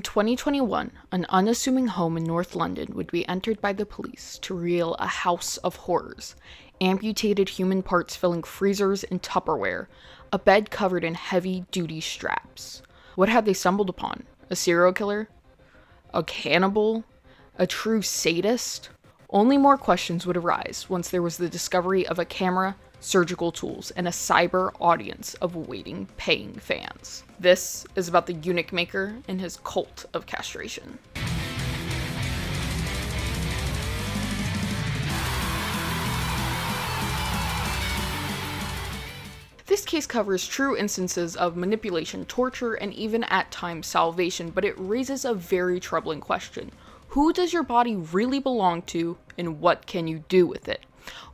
In 2021, an unassuming home in North London would be entered by the police to reveal a house of horrors. Amputated human parts filling freezers and Tupperware, a bed covered in heavy-duty straps. What had they stumbled upon? A serial killer? A cannibal? A true sadist? Only more questions would arise once there was the discovery of a camera, surgical tools, and a cyber audience of waiting, paying fans. This is about the Eunuch maker and his cult of castration. This case covers true instances of manipulation, torture, and even at times salvation, but it raises a very troubling question. Who does your body really belong to, and what can you do with it?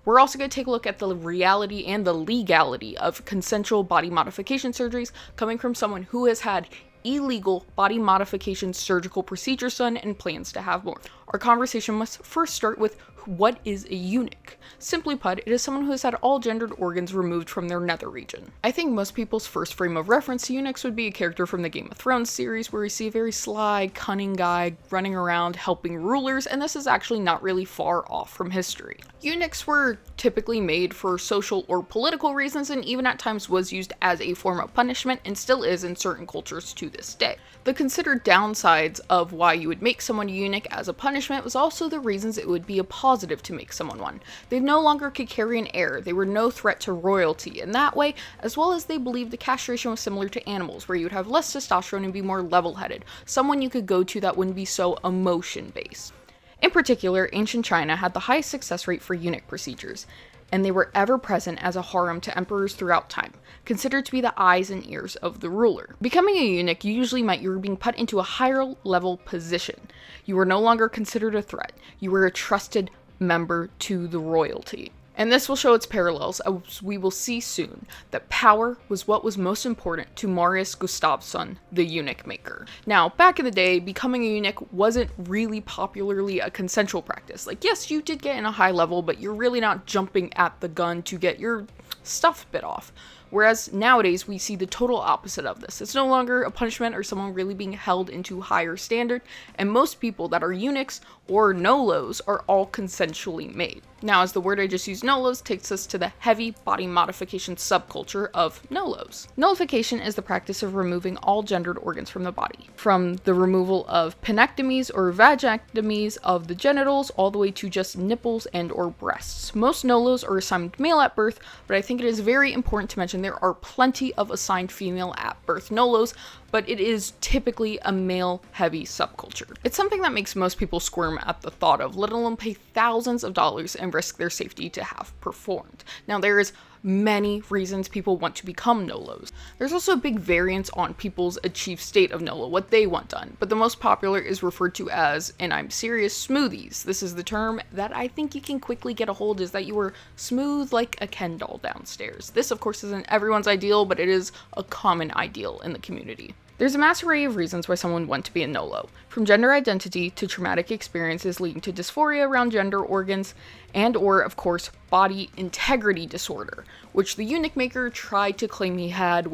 We're also going to take a look at the reality and the legality of consensual body modification surgeries coming from someone who has had illegal body modification surgical procedures done and plans to have more. Our conversation must first start with what is a eunuch? Simply put, it is someone who has had all gendered organs removed from their nether region. I think most people's first frame of reference to eunuchs would be a character from the Game of Thrones series where we see a very sly, cunning guy running around helping rulers, and this is actually not really far off from history. Eunuchs were typically made for social or political reasons and even at times was used as a form of punishment and still is in certain cultures to this day. The considered downsides of why you would make someone a eunuch as a punishment was also the reasons it would be a positive to make someone one. They no longer could carry an heir, they were no threat to royalty in that way, as well as they believed the castration was similar to animals, where you would have less testosterone and be more level-headed, someone you could go to that wouldn't be so emotion-based. In particular, ancient China had the highest success rate for eunuch procedures, and they were ever present as a harem to emperors throughout time, considered to be the eyes and ears of the ruler. Becoming a eunuch usually meant you were being put into a higher level position. You were no longer considered a threat. You were a trusted member to the royalty. And this will show its parallels, as we will see soon, that power was what was most important to Marius Gustavson, the eunuch maker. Now, back in the day, becoming a eunuch wasn't really popularly a consensual practice. Like, yes, you did get in a high level, but you're really not jumping at the gun to get your stuff bit off. Whereas nowadays, we see the total opposite of this. It's no longer a punishment or someone really being held into higher standard, and most people that are eunuchs or nolos are all consensually made. Now, as the word I just used, nolos, takes us to the heavy body modification subculture of nolos. Nullification is the practice of removing all gendered organs from the body, from the removal of penectomies or vagectomies of the genitals, all the way to just nipples and or breasts. Most nolos are assigned male at birth, but I think it is very important to mention there are plenty of assigned female at birth nolos, but it is typically a male-heavy subculture. It's something that makes most people squirm at the thought of, let alone pay thousands of dollars and risk their safety to have performed. Now, there is many reasons people want to become nolos. There's also a big variance on people's achieved state of nolo, what they want done, but the most popular is referred to as, and I'm serious, smoothies. This is the term that I think you can quickly get a hold, is that you were smooth like a Ken doll downstairs. This, of course, isn't everyone's ideal, but it is a common ideal in the community. There's a mass array of reasons why someone would want to be a nolo, from gender identity to traumatic experiences leading to dysphoria around gender organs, and or, of course, body integrity disorder, which the eunuch maker tried to claim he had,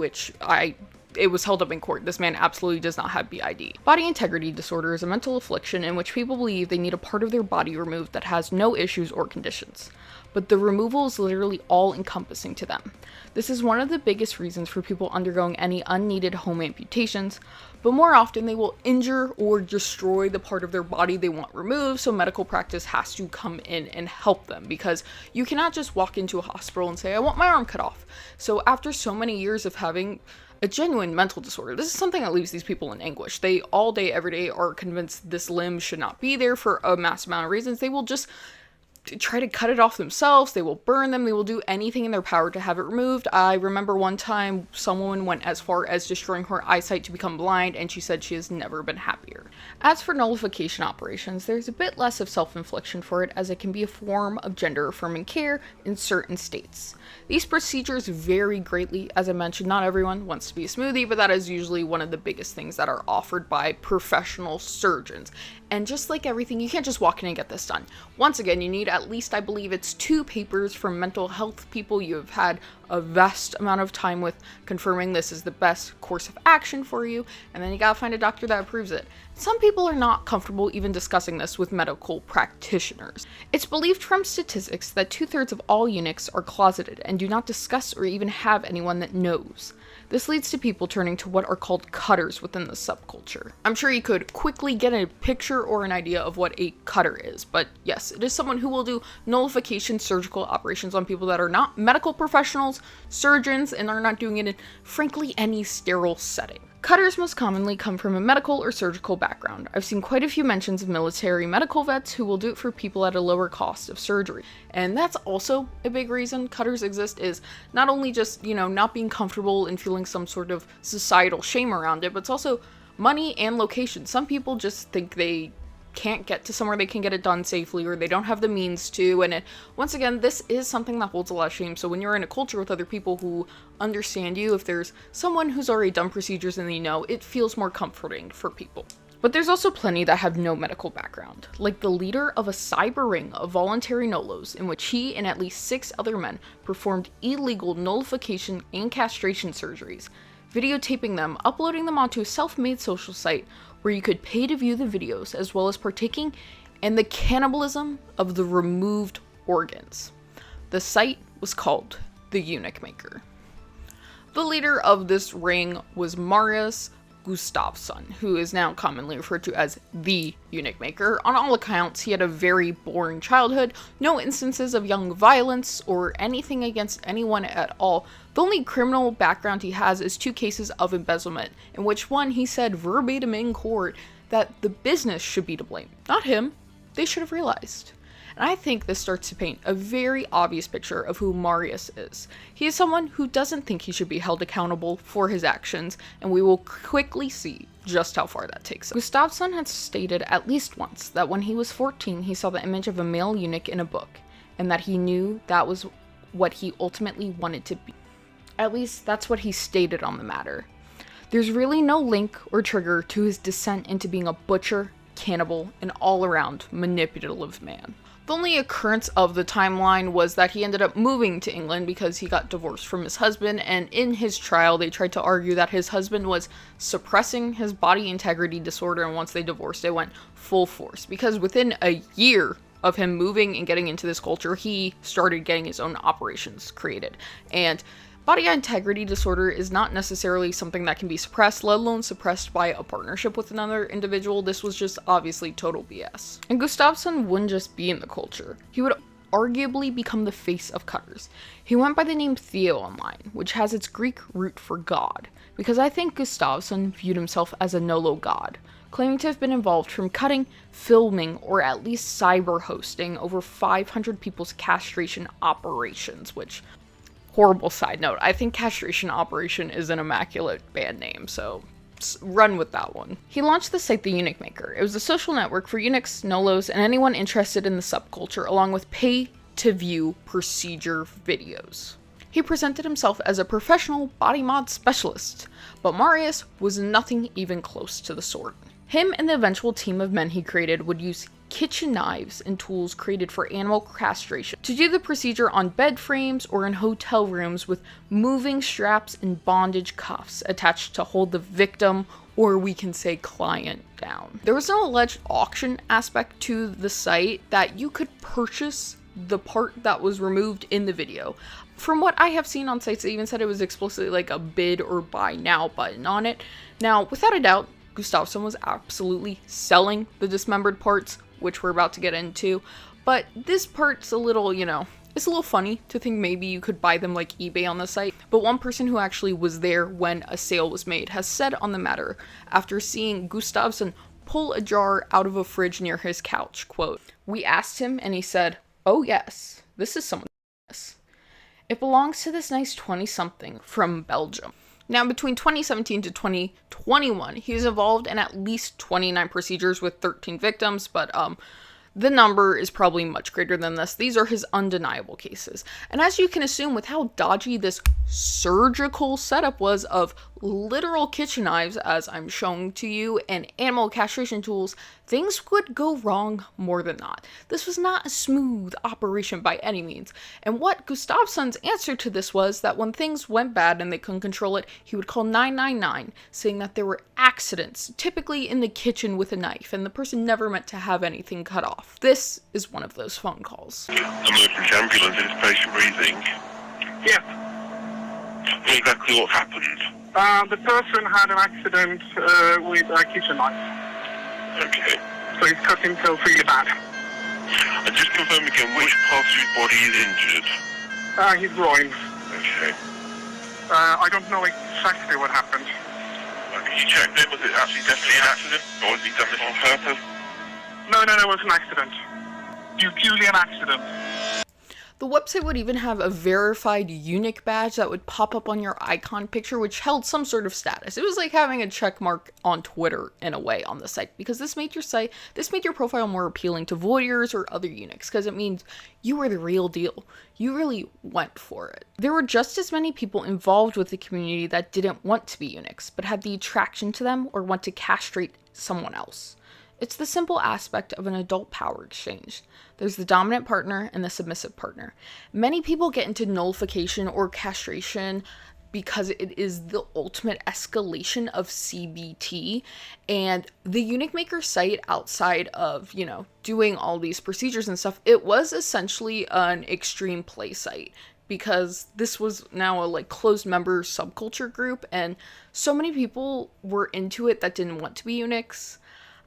it was held up in court. This man absolutely does not have BID. Body integrity disorder is a mental affliction in which people believe they need a part of their body removed that has no issues or conditions, but the removal is literally all-encompassing to them. This is one of the biggest reasons for people undergoing any unneeded home amputations, but more often they will injure or destroy the part of their body they want removed, so medical practice has to come in and help them, because you cannot just walk into a hospital and say, I want my arm cut off. So after so many years of having a genuine mental disorder, this is something that leaves these people in anguish. They all day, every day are convinced this limb should not be there for a mass amount of reasons. They will just try to cut it off themselves, they will burn them, they will do anything in their power to have it removed. I remember one time someone went as far as destroying her eyesight to become blind, and she said she has never been happier. As for nullification operations, there's a bit less of self-infliction for it, as it can be a form of gender-affirming care in certain states. These procedures vary greatly. As I mentioned, not everyone wants to be a smoothie, but that is usually one of the biggest things that are offered by professional surgeons. And just like everything, you can't just walk in and get this done. Once again, you need at least, I believe it's 2 papers from mental health people. You have had a vast amount of time with confirming this is the best course of action for you, and then you gotta find a doctor that approves it. Some people are not comfortable even discussing this with medical practitioners. It's believed from statistics that 2/3 of all eunuchs are closeted and do not discuss or even have anyone that knows. This leads to people turning to what are called cutters within the subculture. I'm sure you could quickly get a picture or an idea of what a cutter is, but yes, it is someone who will do nullification surgical operations on people that are not medical professionals, surgeons, and are not doing it in, frankly, any sterile setting. Cutters most commonly come from a medical or surgical background. I've seen quite a few mentions of military medical vets who will do it for people at a lower cost of surgery. And that's also a big reason cutters exist, is not only just, not being comfortable and feeling some sort of societal shame around it, but it's also money and location. Some people just think they can't get to somewhere they can get it done safely, or they don't have the means to, and once again, this is something that holds a lot of shame. So when you're in a culture with other people who understand you, if there's someone who's already done procedures and they know, it feels more comforting for people. But there's also plenty that have no medical background, like the leader of a cyber ring of voluntary nullos in which he and at least 6 other men performed illegal nullification and castration surgeries, videotaping them, uploading them onto a self-made social site where you could pay to view the videos, as well as partaking in the cannibalism of the removed organs. The site was called the Eunuch Maker. The leader of this ring was Marius Gustavson, who is now commonly referred to as the Eunuch Maker. On all accounts, he had a very boring childhood, no instances of young violence or anything against anyone at all. The only criminal background he has is 2 cases of embezzlement, in which one he said verbatim in court that the business should be to blame, not him. They should have realized. And I think this starts to paint a very obvious picture of who Marius is. He is someone who doesn't think he should be held accountable for his actions, and we will quickly see just how far that takes him. Gustavson had stated at least once that when he was 14, he saw the image of a male eunuch in a book, and that he knew that was what he ultimately wanted to be. At least that's what he stated on the matter. There's really no link or trigger to his descent into being a butcher, cannibal, and all-around manipulative man. The only occurrence of the timeline was that he ended up moving to England because he got divorced from his husband, and in his trial they tried to argue that his husband was suppressing his body integrity disorder, and once they divorced it went full force, because within a year of him moving and getting into this culture, he started getting his own operations created. And body integrity disorder is not necessarily something that can be suppressed, let alone suppressed by a partnership with another individual. This was just obviously total BS. And Gustavson wouldn't just be in the culture. He would arguably become the face of cutters. He went by the name Theo online, which has its Greek root for God, because I think Gustavson viewed himself as a nolo god, claiming to have been involved from cutting, filming, or at least cyber hosting over 500 people's castration operations, which, horrible side note, I think Castration Operation is an immaculate band name, so run with that one. He launched the site The Eunuch Maker. It was a social network for eunuchs, nolos, and anyone interested in the subculture, along with pay-to-view procedure videos. He presented himself as a professional body mod specialist, but Marius was nothing even close to the sort. Him and the eventual team of men he created would use kitchen knives and tools created for animal castration to do the procedure on bed frames or in hotel rooms with moving straps and bondage cuffs attached to hold the victim, or we can say client, down. There was no alleged auction aspect to the site that you could purchase the part that was removed in the video. From what I have seen on sites, they even said it was explicitly like a bid or buy now button on it. Now, without a doubt, Gustavson was absolutely selling the dismembered parts, which we're about to get into, but this part's a little, it's a little funny to think maybe you could buy them like eBay on the site. But one person who actually was there when a sale was made has said on the matter, after seeing Gustavson pull a jar out of a fridge near his couch, quote, "We asked him and he said, 'Oh yes, this is someone's business. It belongs to this nice 20-something from Belgium.'" Now, between 2017 to 2021, he's involved in at least 29 procedures with 13 victims, but the number is probably much greater than this. These are his undeniable cases. And as you can assume, with how dodgy this surgical setup was of literal kitchen knives, as I'm showing to you, and animal castration tools, things would go wrong more than not. This was not a smooth operation by any means. And what Gustavson's answer to this was that when things went bad and they couldn't control it, he would call 999, saying that there were accidents, typically in the kitchen with a knife, and the person never meant to have anything cut off. This is one of those phone calls. Emergency ambulance, is patient breathing? Yeah. Exactly what happened? The person had an accident with a kitchen knife. Okay. So he's cut himself really bad. And just confirm again, which part of his body is injured? His groin. Okay. I don't know exactly what happened. Can you check then, was it actually definitely an accident? Or was he done this on purpose? No, it was an accident. Purely an accident. The website would even have a verified Eunuch badge that would pop up on your icon picture, which held some sort of status. It was like having a check mark on Twitter in a way on the site, because this made your profile more appealing to voyeurs or other eunuchs, because it means you were the real deal. You really went for it. There were just as many people involved with the community that didn't want to be eunuchs, but had the attraction to them or want to castrate someone else. It's the simple aspect of an adult power exchange. There's the dominant partner and the submissive partner. Many people get into nullification or castration because it is the ultimate escalation of CBT, and the Eunuch Maker site, outside of, doing all these procedures and stuff, it was essentially an extreme play site, because this was now a closed member subculture group, and so many people were into it that didn't want to be eunuchs.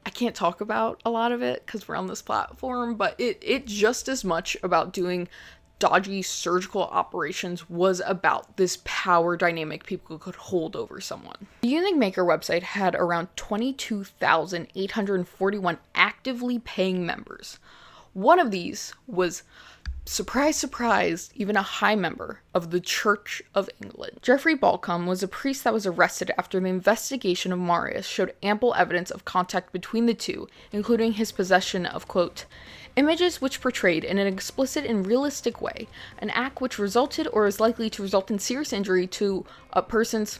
I can't talk about a lot of it because we're on this platform, but it just as much about doing dodgy surgical operations was about this power dynamic people could hold over someone. The Eunuch Maker website had around 22,841 actively paying members. One of these was, surprise, surprise, even a high member of the Church of England. Geoffrey Balcom was a priest that was arrested after the investigation of Marius showed ample evidence of contact between the two, including his possession of, quote, images which portrayed in an explicit and realistic way an act which resulted or is likely to result in serious injury to a person's,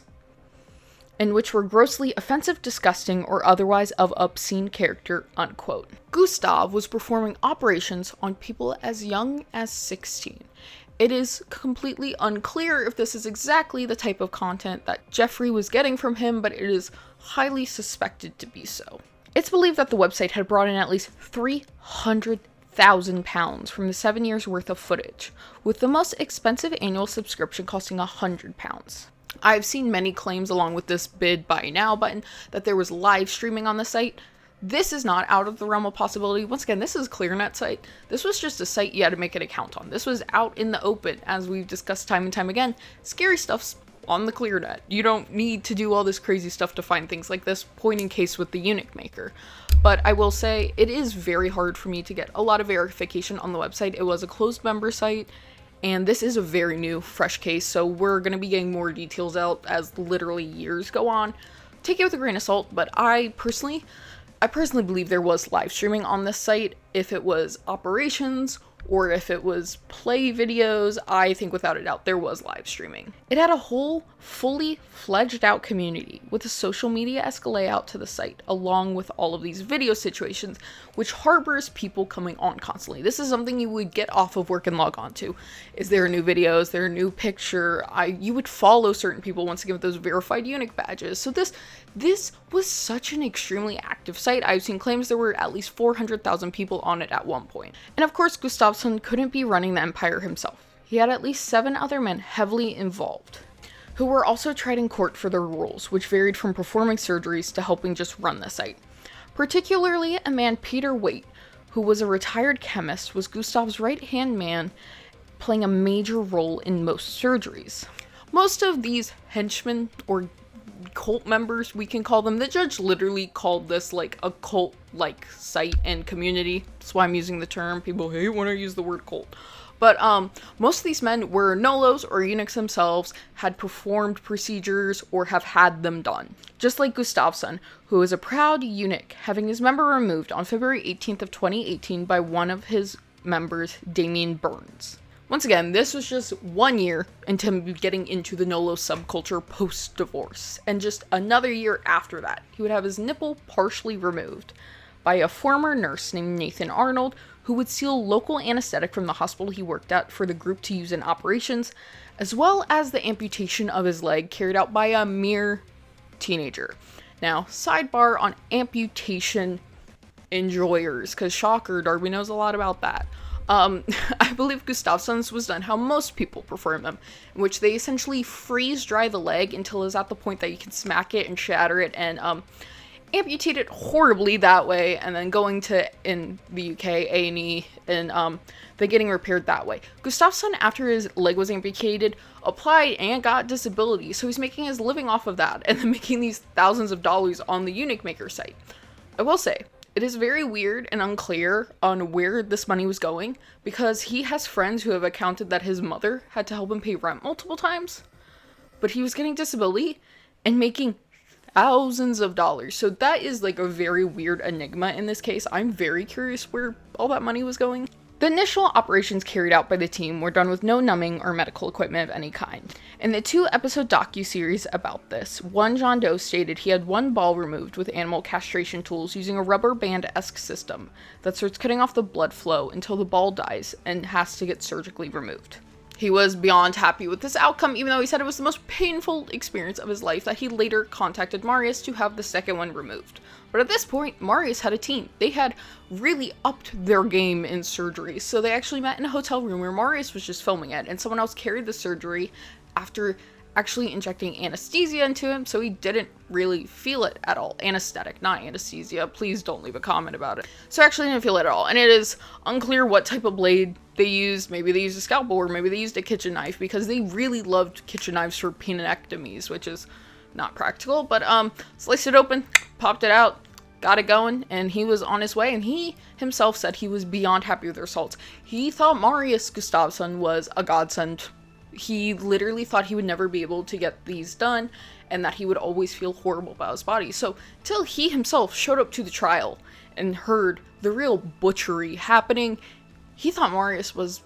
and which were grossly offensive, disgusting, or otherwise of obscene character, unquote. Gustav was performing operations on people as young as 16. It is completely unclear if this is exactly the type of content that Geoffrey was getting from him, but it is highly suspected to be so. It's believed that the website had brought in at least £300,000 from the 7 years worth of footage, with the most expensive annual subscription costing £100. I've seen many claims along with this bid buy now button that there was live streaming on the site. This is not out of the realm of possibility. Once again, this is a ClearNet site. This was just a site you had to make an account on. This was out in the open, as we've discussed time and time again. Scary stuff's on the ClearNet. You don't need to do all this crazy stuff to find things like this, point in case with the Eunuch Maker. But I will say, it is very hard for me to get a lot of verification on the website. It was a closed member site, and this is a very new, fresh case, so we're going to be getting more details out as literally years go on. Take it with a grain of salt, but I personally believe there was live streaming on this site. If it was operations or if it was play videos, I think without a doubt there was live streaming. It had a whole fully fledged out community with a social media-esque layout to the site, along with all of these video situations, which harbors people coming on constantly. This is something you would get off of work and log on to. Is there a new video? Is there a new picture? You would follow certain people once again with those verified Eunuch badges. So this was such an extremely active site. I've seen claims there were at least 400,000 people on it at one point. And of course, Gustavson couldn't be running the empire himself. He had at least 7 other men heavily involved, who were also tried in court for their roles, which varied from performing surgeries to helping just run the site. Particularly a man, Peter Waite, who was a retired chemist, was Gustav's right-hand man, playing a major role in most surgeries. Most of these henchmen, or cult members, we can call them, the judge literally called this like a cult-like site and community. That's why I'm using the term. People hate when I use the word cult. But most of these men were nolos or eunuchs themselves, had performed procedures or have had them done. Just like Gustavson, who is a proud eunuch, having his member removed on February 18th of 2018 by one of his members, Damien Burns. Once again, this was just 1 year into him getting into the Nolo subculture post-divorce, and just another year after that, he would have his nipple partially removed by a former nurse named Nathan Arnold, who would steal local anesthetic from the hospital he worked at for the group to use in operations, as well as the amputation of his leg carried out by a mere teenager. Now, sidebar on amputation enjoyers, because shocker, Darby knows a lot about that. I believe Gustavson's was done how most people perform them, in which they essentially freeze dry the leg until it's at the point that you can smack it and shatter it and amputate it horribly that way, and then going to, in the UK, A&E, and then getting repaired that way. Gustavson, after his leg was amputated, applied and got disability, so he's making his living off of that, and then making these thousands of dollars on the Eunuch Maker site. I will say, it is very weird and unclear on where this money was going, because he has friends who have accounted that his mother had to help him pay rent multiple times, but he was getting disability and making thousands of dollars. So that is like a very weird enigma in this case. I'm very curious where all that money was going. The initial operations carried out by the team were done with no numbing or medical equipment of any kind. In the 2-episode docu-series about this, one John Doe stated he had one ball removed with animal castration tools using a rubber band-esque system that starts cutting off the blood flow until the ball dies and has to get surgically removed. He was beyond happy with this outcome, even though he said it was the most painful experience of his life, that he later contacted Marius to have the second one removed. But at this point, Marius had a team. They had really upped their game in surgery, so they actually met in a hotel room where Marius was just filming it, and someone else carried the surgery after actually injecting anesthesia into him, so he didn't really feel it at all. Anesthetic, not anesthesia. Please don't leave a comment about it. So I actually didn't feel it at all, and it is unclear what type of blade they used. Maybe they used a scalpel, or maybe they used a kitchen knife, because they really loved kitchen knives for penectomies, which is not practical, but sliced it open, popped it out, got it going, and he was on his way, and he himself said he was beyond happy with the results. He thought Marius Gustavson was a godsend. He literally thought he would never be able to get these done, and that he would always feel horrible about his body. So, till he himself showed up to the trial and heard the real butchery happening, he thought Marius was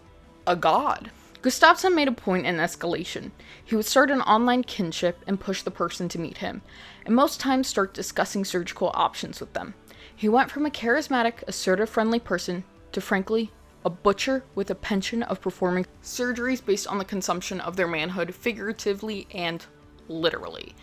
a god. Gustavson made a point in escalation. He would start an online kinship and push the person to meet him, and most times start discussing surgical options with them. He went from a charismatic, assertive, friendly person to, frankly, a butcher with a penchant of performing surgeries based on the consumption of their manhood, figuratively and literally.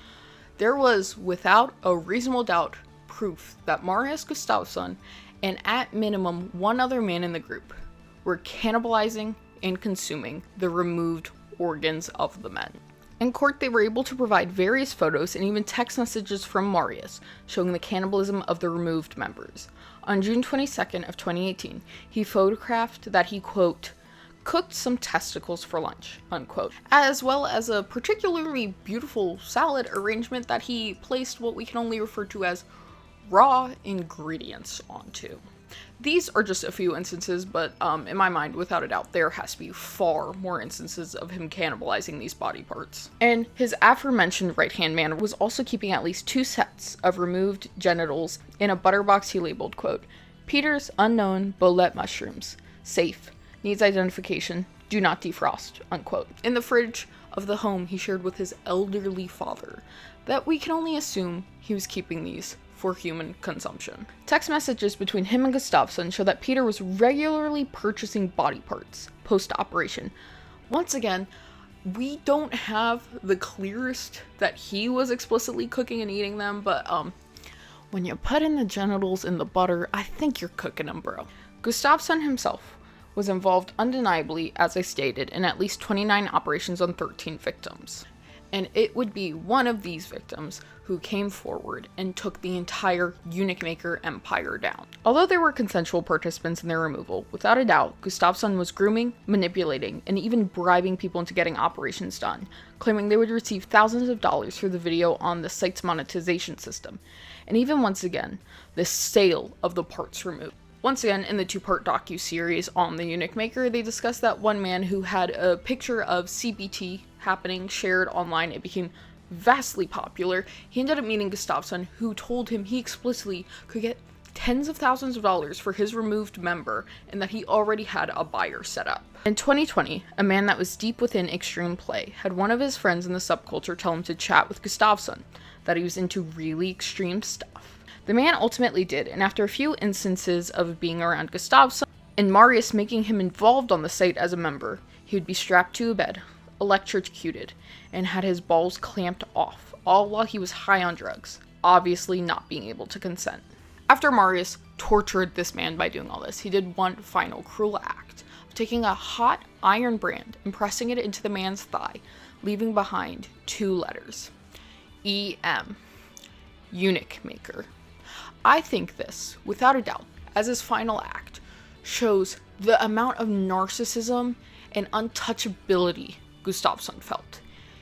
There was, without a reasonable doubt, proof that Marius Gustavson, and at minimum one other man in the group, were cannibalizing and consuming the removed organs of the men. In court, they were able to provide various photos and even text messages from Marius showing the cannibalism of the removed members. On June 22nd of 2018, he photographed that he, quote, cooked some testicles for lunch, unquote, as well as a particularly beautiful salad arrangement that he placed what we can only refer to as raw ingredients onto. These are just a few instances, but in my mind, without a doubt, there has to be far more instances of him cannibalizing these body parts. And his aforementioned right-hand man was also keeping at least 2 sets of removed genitals in a butter box he labeled, quote, Peter's unknown bolette mushrooms. Safe. Needs identification. Do not defrost, unquote. In the fridge of the home he shared with his elderly father, that we can only assume he was keeping these for human consumption. Text messages between him and Gustavson show that Peter was regularly purchasing body parts post-operation. Once again, we don't have the clearest that he was explicitly cooking and eating them, but when you put in the genitals in the butter, I think you're cooking them, bro. Gustavson himself was involved undeniably, as I stated, in at least 29 operations on 13 victims. And it would be one of these victims who came forward and took the entire Eunuch Maker empire down. Although there were consensual participants in their removal, without a doubt, Gustavson was grooming, manipulating, and even bribing people into getting operations done, claiming they would receive thousands of dollars for the video on the site's monetization system. And even once again, the sale of the parts removed. Once again, in the 2-part docu-series on the Eunuch Maker, they discussed that one man who had a picture of CBT happening shared online. It became vastly popular. He ended up meeting Gustavson, who told him he explicitly could get tens of thousands of dollars for his removed member and that he already had a buyer set up. In 2020, a man that was deep within extreme play had one of his friends in the subculture tell him to chat with Gustavson, that he was into really extreme stuff. The man ultimately did, and after a few instances of being around Gustavson and Marius making him involved on the site as a member, he would be strapped to a bed, electrocuted, and had his balls clamped off, all while he was high on drugs, obviously not being able to consent. After Marius tortured this man by doing all this, he did one final cruel act of taking a hot iron brand and pressing it into the man's thigh, leaving behind 2 letters. E.M. Eunuch maker. I think this, without a doubt, as his final act, shows the amount of narcissism and untouchability Gustavson felt.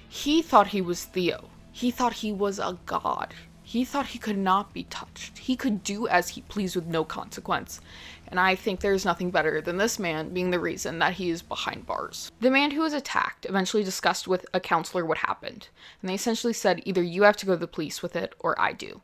He thought he was Theo. He thought he was a god. He thought he could not be touched. He could do as he pleased with no consequence. And I think there's nothing better than this man being the reason that he is behind bars. The man who was attacked eventually discussed with a counselor what happened, and they essentially said either you have to go to the police with it or I do.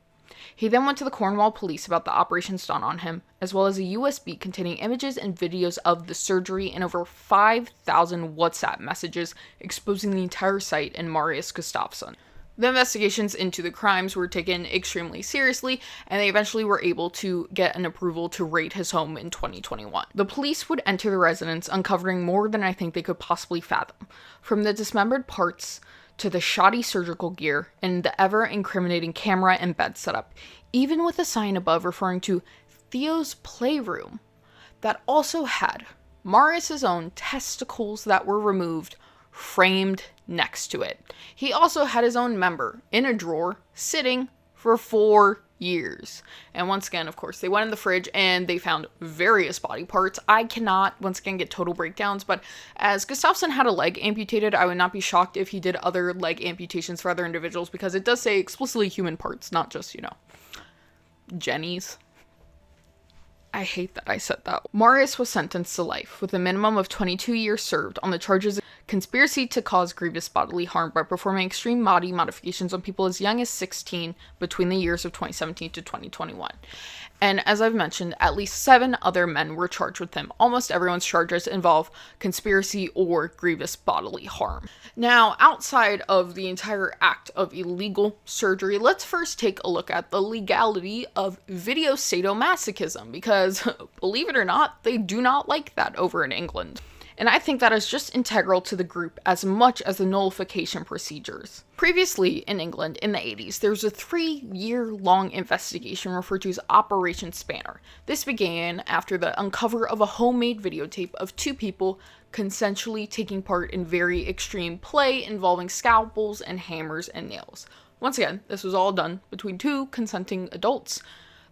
He then went to the Cornwall police about the operations done on him, as well as a USB containing images and videos of the surgery and over 5,000 WhatsApp messages exposing the entire site and Marius Gustavson. The investigations into the crimes were taken extremely seriously, and they eventually were able to get an approval to raid his home in 2021. The police would enter the residence, uncovering more than I think they could possibly fathom, from the dismembered parts to the shoddy surgical gear and the ever-incriminating camera and bed setup, even with a sign above referring to Theo's playroom that also had Marius's own testicles that were removed framed next to it. He also had his own member in a drawer sitting for 4 years. And once again, of course, they went in the fridge and they found various body parts. I cannot, once again, get total breakdowns, but as Gustavson had a leg amputated, I would not be shocked if he did other leg amputations for other individuals, because it does say explicitly human parts, not just, Jenny's. I hate that I said that. Marius was sentenced to life with a minimum of 22 years served on the charges of conspiracy to cause grievous bodily harm by performing extreme body modifications on people as young as 16 between the years of 2017 to 2021. And as I've mentioned, at least 7 other men were charged with him. Almost everyone's charges involve conspiracy or grievous bodily harm. Now, outside of the entire act of illegal surgery, let's first take a look at the legality of video sadomasochism, because believe it or not, they do not like that over in England. And I think that is just integral to the group as much as the nullification procedures. Previously in England in the 80s, there was a 3-year-long investigation referred to as Operation Spanner. This began after the uncover of a homemade videotape of 2 people consensually taking part in very extreme play involving scalpels and hammers and nails. Once again, this was all done between 2 consenting adults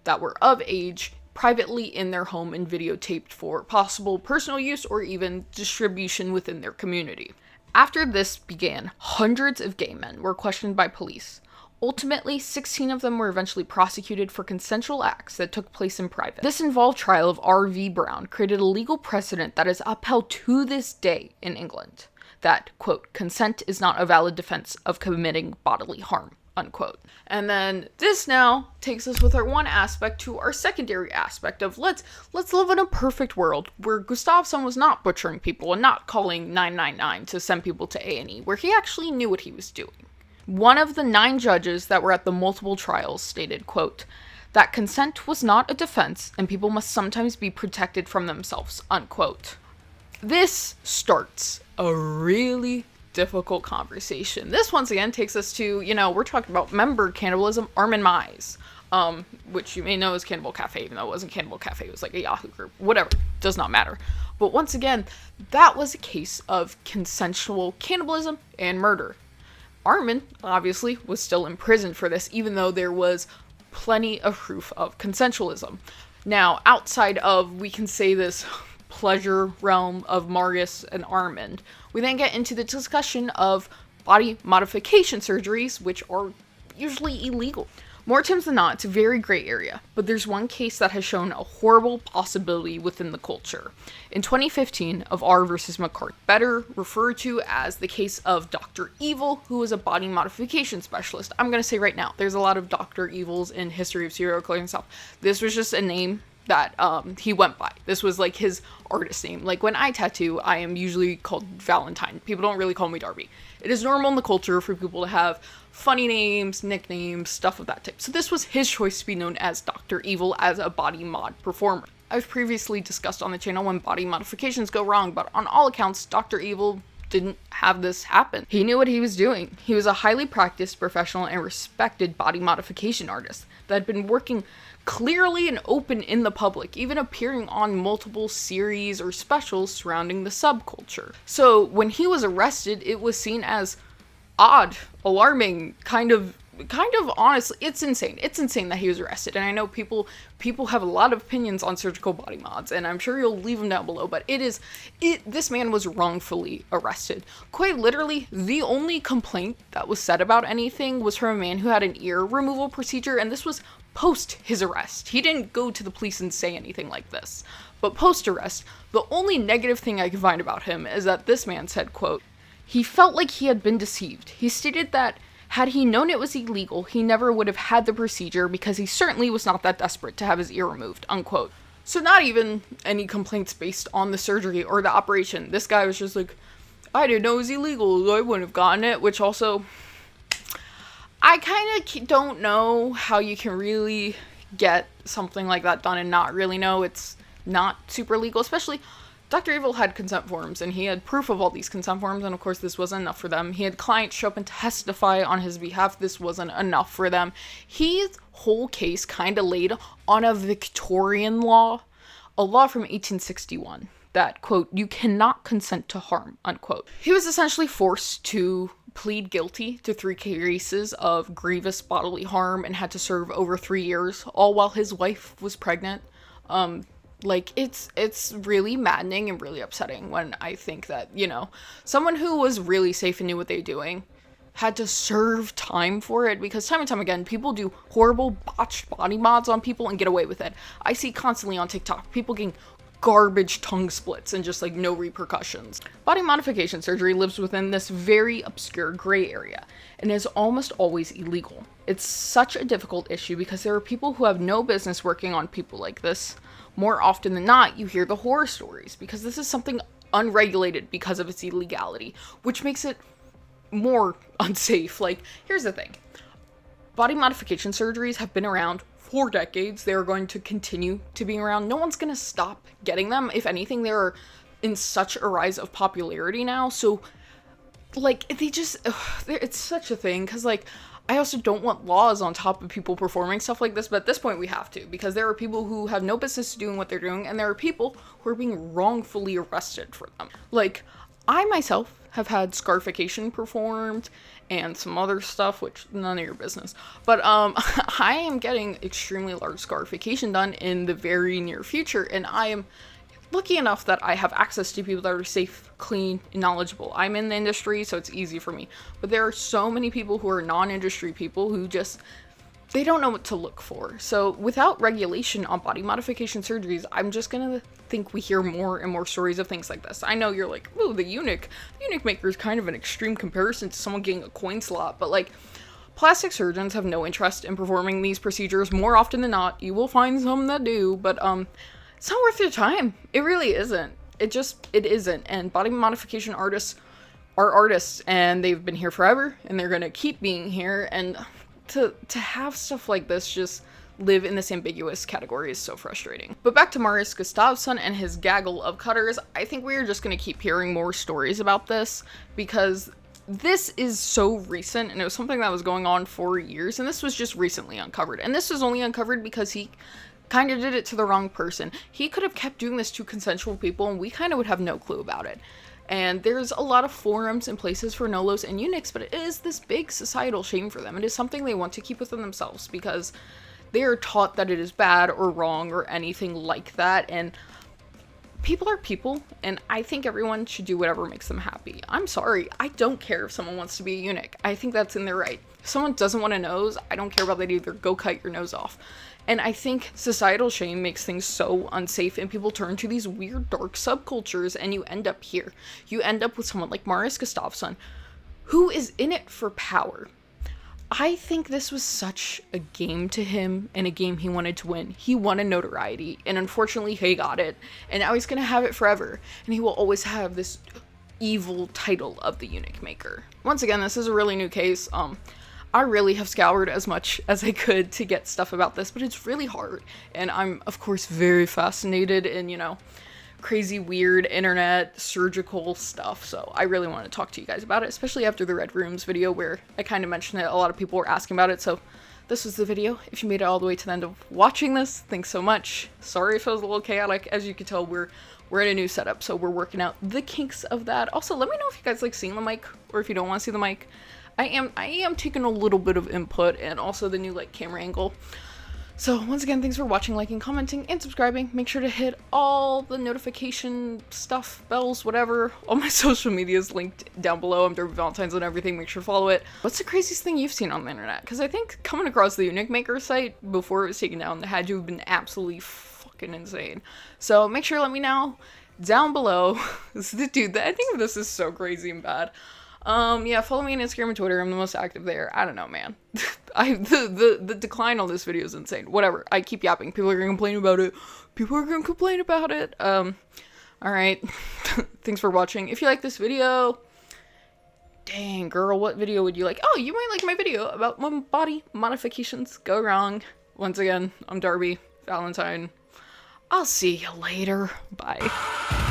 that were of age, privately in their home and videotaped for possible personal use or even distribution within their community. After this began, hundreds of gay men were questioned by police. Ultimately, 16 of them were eventually prosecuted for consensual acts that took place in private. This involved trial of R.V. Brown created a legal precedent that is upheld to this day in England, that, quote, consent is not a valid defense of committing bodily harm, unquote. And then this now takes us with our one aspect to our secondary aspect of let's live in a perfect world where Gustavson was not butchering people and not calling 999 to send people to A&E, where he actually knew what he was doing. One of the 9 judges that were at the multiple trials stated, quote, that consent was not a defense and people must sometimes be protected from themselves, unquote. This starts a really difficult conversation. This once again takes us to, we're talking about member cannibalism, Armin Mize, which you may know is Cannibal Cafe, even though it wasn't Cannibal Cafe, it was like a Yahoo group, whatever, does not matter. But once again, that was a case of consensual cannibalism and murder. Armin, obviously, was still in prison for this, even though there was plenty of proof of consensualism. Now, outside of, we can say this pleasure realm of Marius and Armin, we then get into the discussion of body modification surgeries, which are usually illegal. More times than not, it's a very gray area, but there's one case that has shown a horrible possibility within the culture. In 2015, of R versus McCarthy, better referred to as the case of Dr. Evil, who was a body modification specialist. I'm going to say right now, there's a lot of Dr. Evils in history of serial killing and stuff. This was just a name that he went by. This was like his artist name. Like when I tattoo, I am usually called Valentine. People don't really call me Darby. It is normal in the culture for people to have funny names, nicknames, stuff of that type. So this was his choice to be known as Dr. Evil as a body mod performer. I've previously discussed on the channel when body modifications go wrong, but on all accounts, Dr. Evil didn't have this happen. He knew what he was doing. He was a highly practiced, professional, and respected body modification artist that had been working clearly and open in the public, even appearing on multiple series or specials surrounding the subculture. So when he was arrested, it was seen as odd, alarming, kind of honestly, it's insane. It's insane that he was arrested. And I know people have a lot of opinions on surgical body mods, and I'm sure you'll leave them down below, but this man was wrongfully arrested. Quite literally, the only complaint that was said about anything was from a man who had an ear removal procedure, and this was post his arrest. He didn't go to the police and say anything like this. But post arrest, the only negative thing I can find about him is that this man said, quote, he felt like he had been deceived. He stated that had he known it was illegal, he never would have had the procedure because he certainly was not that desperate to have his ear removed, unquote. So not even any complaints based on the surgery or the operation. This guy was just like, I didn't know it was illegal, I wouldn't have gotten it, which also, I kind of don't know how you can really get something like that done and not really know it's not super legal, especially Dr. Evil had consent forms, and he had proof of all these consent forms, and of course this wasn't enough for them. He had clients show up and testify on his behalf. This wasn't enough for them. His whole case kind of laid on a Victorian law, a law from 1861, that, quote, you cannot consent to harm, unquote. He was essentially forced to plead guilty to 3 cases of grievous bodily harm and had to serve over 3 years, all while his wife was pregnant. Like, it's really maddening and really upsetting when I think that, you know, someone who was really safe and knew what they were doing had to serve time for it, because time and time again, people do horrible botched body mods on people and get away with it. I see constantly on TikTok, people getting garbage tongue splits and just like no repercussions. Body modification surgery lives within this very obscure gray area and is almost always illegal. It's such a difficult issue because there are people who have no business working on people like this. More often than not, you hear the horror stories because this is something unregulated because of its illegality, which makes it more unsafe. Like, here's the thing. Body modification surgeries have been around for decades. They're going to continue to be around. No one's going to stop getting them. If anything, they're in such a rise of popularity now. So, like, it's such a thing because, like, I also don't want laws on top of people performing stuff like this, but at this point we have to, because there are people who have no business doing what they're doing, and there are people who are being wrongfully arrested for them. Like, I myself have had scarification performed and some other stuff, which none of your business. But I am getting extremely large scarification done in the very near future, and I am lucky enough that I have access to people that are safe, clean, and knowledgeable. I'm in the industry, so it's easy for me. But there are so many people who are non-industry people who just, they don't know what to look for. So without regulation on body modification surgeries, I'm just gonna think we hear more and more stories of things like this. I know you're like, ooh, the Eunuch. The Eunuch maker is kind of an extreme comparison to someone getting a coin slot, but like, plastic surgeons have no interest in performing these procedures. More often than not, you will find some that do, but it's not worth your time. It really isn't. It isn't. And body modification artists are artists, and they've been here forever, and they're gonna keep being here, and to have stuff like this just live in this ambiguous category is so frustrating. But back to Marius Gustavson and his gaggle of cutters, I think we are just gonna keep hearing more stories about this, because this is so recent, and it was something that was going on for years, and this was just recently uncovered. And this was only uncovered because he kind of did it to the wrong person. He could have kept doing this to consensual people, and we kind of would have no clue about it. And there's a lot of forums and places for Nolos and Eunuchs, but it is this big societal shame for them. It is something they want to keep within themselves because they are taught that it is bad or wrong or anything like that. And people are people, and I think everyone should do whatever makes them happy. I'm sorry, I don't care if someone wants to be a eunuch. I think that's in their right. If someone doesn't want a nose, I don't care about that either. Go cut your nose off. And I think societal shame makes things so unsafe, and people turn to these weird dark subcultures, and you end up here. You end up with someone like Marius Gustavson, who is in it for power. I think this was such a game to him, and a game he wanted to win. He wanted notoriety, and unfortunately he got it, and now he's gonna have it forever, and he will always have this evil title of the Eunuch Maker. Once again, this is a really new case. I really have scoured as much as I could to get stuff about this, but it's really hard, and I'm, of course, very fascinated in, you know, crazy, weird internet surgical stuff, so I really want to talk to you guys about it, especially after the Red Rooms video where I kind of mentioned it. A lot of people were asking about it, so this was the video. If you made it all the way to the end of watching this, thanks so much. Sorry if it was a little chaotic. As you can tell, we're in a new setup, so we're working out the kinks of that. Also, let me know if you guys like seeing the mic, or if you don't want to see the mic. I am taking a little bit of input, and also the new like camera angle. So once again, thanks for watching, liking, commenting, and subscribing. Make sure to hit all the notification stuff, bells, whatever. All my social media is linked down below. I'm Derby Valentine's and everything. Make sure to follow it. What's the craziest thing you've seen on the internet? Because I think coming across the Eunuch Maker site before it was taken down had to have been absolutely fucking insane. So make sure to let me know down below. Dude, I think this is so crazy and bad. Yeah, follow me on Instagram and Twitter. I'm the most active there. I don't know, man. The decline on this video is insane. Whatever. I keep yapping. People are gonna complain about it. Alright. Thanks for watching. If you like this video, dang, girl, what video would you like? Oh, you might like my video about when body modifications go wrong. Once again, I'm Darby Valentine. I'll see you later. Bye.